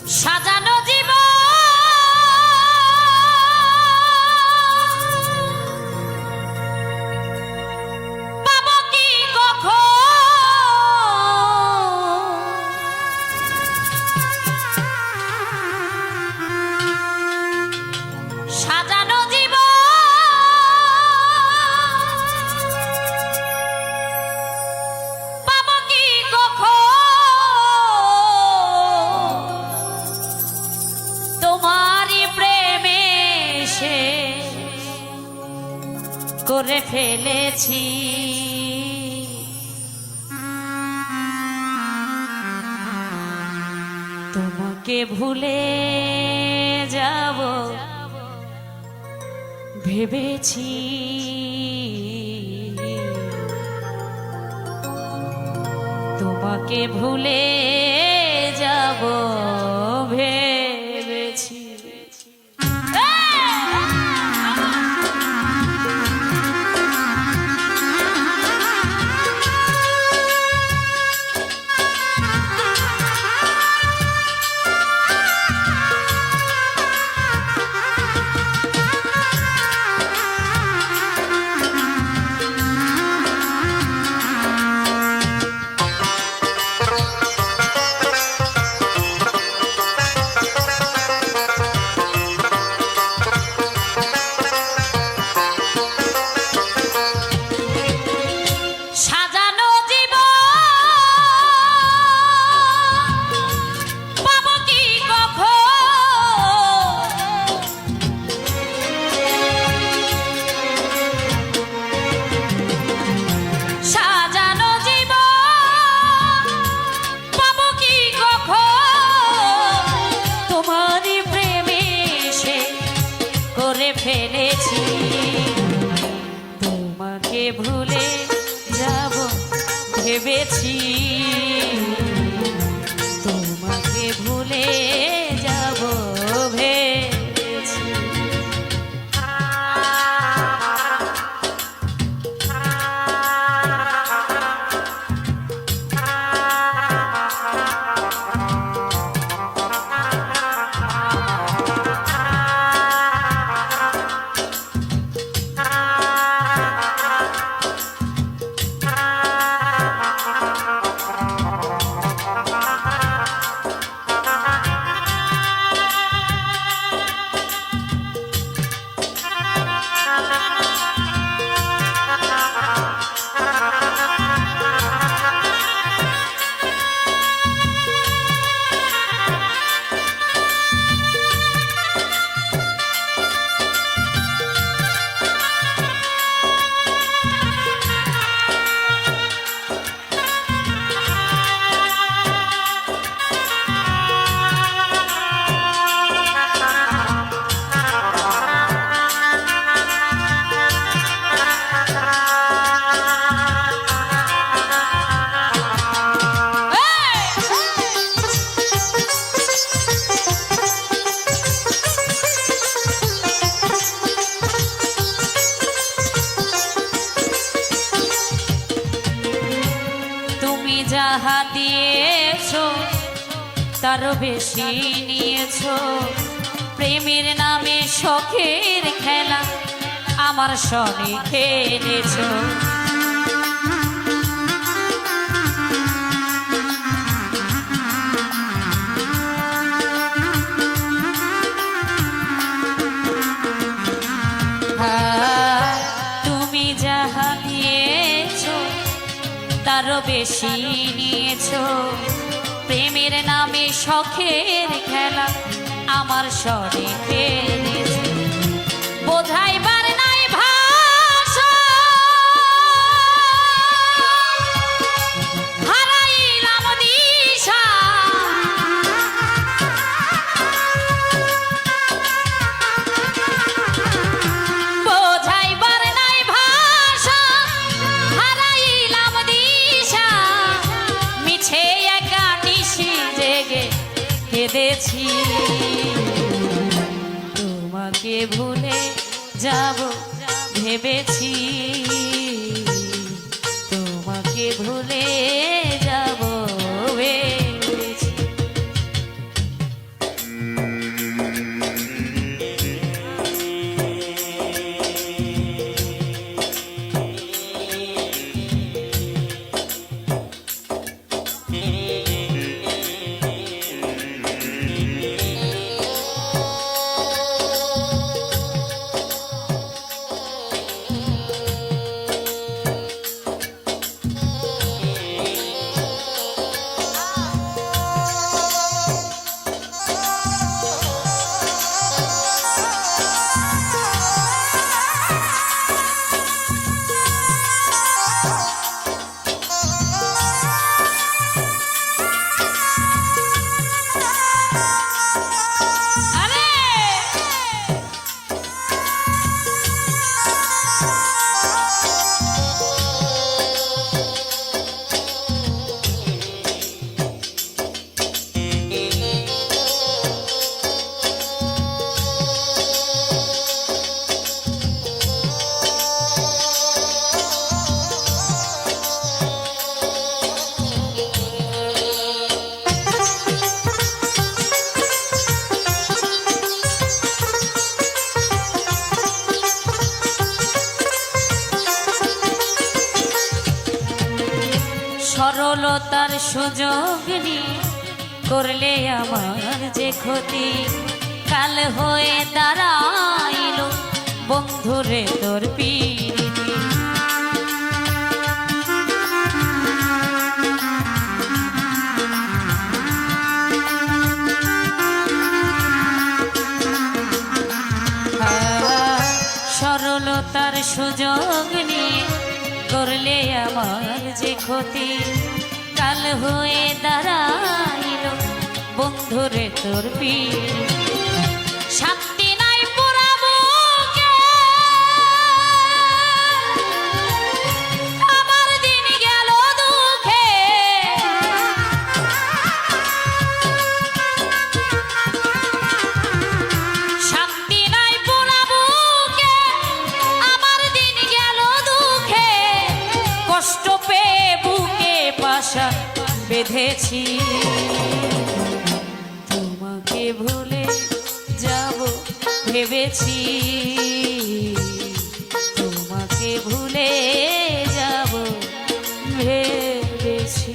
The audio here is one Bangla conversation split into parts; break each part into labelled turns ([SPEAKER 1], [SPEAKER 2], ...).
[SPEAKER 1] সাজানো জীবন পাবো কি কখন, সাজানো জীবন পাবো কি কখন, তোমারই প্রেমে সে করে ফেলেছি তোমাকে ভুলে যাব ভেবেছি তোমাকে ভুলে যাব ভেবেছি। ফেলেছি তোমাকে ভুলে যাব ভেবেছি তোমাকে ভুলে যাব ভেবেছি। যাহা দিয়েছো তারও বেশি নিয়েছো, প্রেমের নামে শখের খেলা আমার সনে খেলেছো। তুমি যাহা দিয়েছো তারও বেশি নিয়েছো, প্রেমের নামে শখের খেলা আমার সনে খেলেছো। বোঝাইবার নাই ভাষা হারাইলাম দিশা, বোঝাইবার নাই ভাষা হারাইলাম দিশা, মিছে একা নিশি জেগে কেঁদেছি তোমাকে ভুলে যাব ভেবেছি তোমাকে ভুলে যাব ভেবেছি। সুযোগ নিয়ে করলে আমার যে ক্ষতি, কাল হয়ে দাঁড়াইল বন্ধুরে তোর পিরিতি। সরলতার সুযোগ নিয়ে করলে আমার যে ক্ষতি, কাল হয়ে দাঁড়াইল বন্ধুরে তোর পিরিতি। শান্তি নাই পোড়া বুকে, আমার দিন গেল দুঃখে, শান্তি নাই পোড়া বুকে, আমার দিন গেল দুঃখে, কষ্ট পেয়ে বুকে পাশা বেঁধেছি। তোমাকে ভুলে যাব ভেবেছি, তোমাকে ভুলে যাব ভেবেছি।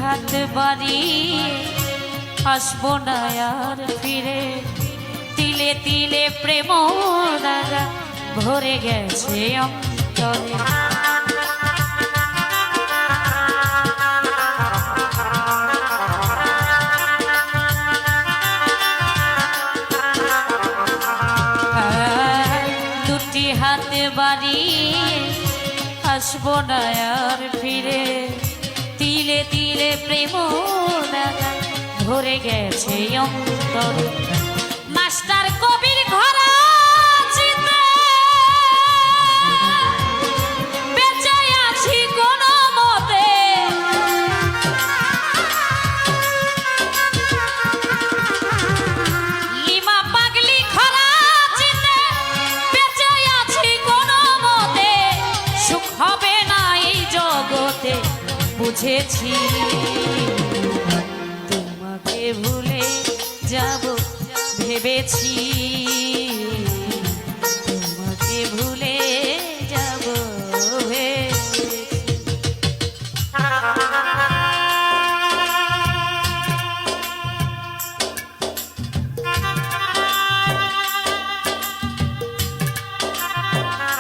[SPEAKER 1] হাত বাড়িয়ে আসবো না আর ফিরে, তিলে তিলে প্রেম দাগা ভরে গেছে অন্তরে। দুটি হাত বাড়িয়ে আসবো না আর ফিরে, তিলে তিলে প্রেম দাগা ভরে গেছে অন্তরে। মাস্টার কবির ঘরা বেঁচে আছি কোন মতে, লিমা পাগলি খরা বেঁচে আছি কোন মতে, সুখ হবে না এই জগতে বুঝেছি। তোমাকে ভুলে যাব ভেবেছি,